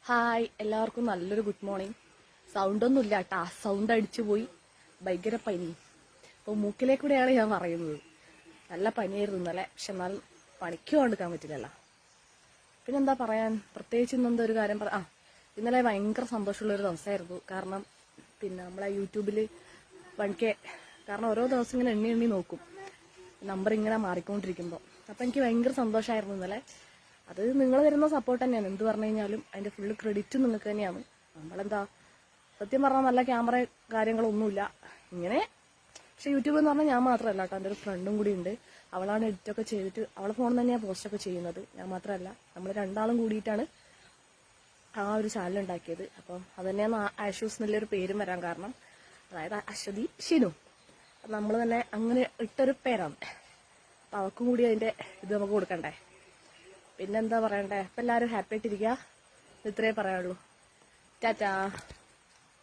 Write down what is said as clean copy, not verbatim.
Hi, എല്ലാവർക്കും നല്ലൊരു good morning. സൗണ്ടൊന്നും ഇല്ല കേട്ടാ, സൗണ്ട് അടിച്ചു പോയി. ഭയങ്കര പനി. അപ്പോൾ മൂക്കിലേക്കൂടെയാണ് ഞാൻ പറയുന്നത്. നല്ല പനിയായിരുന്നു ഇന്നലെ, പക്ഷെ എന്നാൽ പണിക്ക് കൊണ്ടുക്കാൻ പറ്റില്ലല്ലോ. പിന്നെന്താ പറയാൻ, പ്രത്യേകിച്ച് ഇന്നെന്താ ഒരു കാര്യം ഇന്നലെ ഭയങ്കര സന്തോഷമുള്ളൊരു ദിവസമായിരുന്നു. കാരണം നമ്മളെ യൂട്യൂബിൽ 1K, കാരണം ഓരോ ദിവസം ഇങ്ങനെ എണ്ണി നോക്കും, നമ്പർ ഇങ്ങനെ മാറിക്കൊണ്ടിരിക്കുമ്പോൾ. അപ്പം എനിക്ക് ഭയങ്കര സന്തോഷമായിരുന്നു ഇന്നലെ. അത് നിങ്ങൾ തരുന്ന സപ്പോർട്ട് തന്നെയാണ്. എന്ത് പറഞ്ഞു കഴിഞ്ഞാലും അതിൻ്റെ ഫുള്ള് ക്രെഡിറ്റ് നിങ്ങൾക്ക് തന്നെയാണ്. നമ്മളെന്താ സത്യം പറഞ്ഞാൽ നല്ല ക്യാമറ കാര്യങ്ങളൊന്നുമില്ല ഇങ്ങനെ. പക്ഷെ യൂട്യൂബ് എന്ന് പറഞ്ഞാൽ ഞാൻ മാത്രമല്ല കേട്ടോ, എൻ്റെ ഒരു ഫ്രണ്ടും കൂടി ഉണ്ട്. അവളാണ് എഡിറ്റൊക്കെ ചെയ്തിട്ട് അവളെ ഫോണിൽ തന്നെയാണ് പോസ്റ്റൊക്കെ ചെയ്യുന്നത്. ഞാൻ മാത്രമല്ല, നമ്മൾ രണ്ടാളും കൂടിയിട്ടാണ് ആ ഒരു ചാനൽ ഉണ്ടാക്കിയത്. അപ്പം അത് തന്നെയാണ് ആഷൂസ് എന്നുള്ളൊരു പേരും വരാൻ കാരണം. അതായത് അശ്വതി ഷിനു, നമ്മൾ തന്നെ അങ്ങനെ ഇട്ടൊരു പേരാണ്. അപ്പം അവൾക്കും കൂടി അതിൻ്റെ ഇത് നമുക്ക് കൊടുക്കണ്ടേ. പിന്നെന്താ പറയണ്ടേ, അപ്പം എല്ലാവരും ഹാപ്പി ആയിട്ടിരിക്കുക. ഇത്രയേ പറയാനുള്ളൂ. ടാറ്റാ.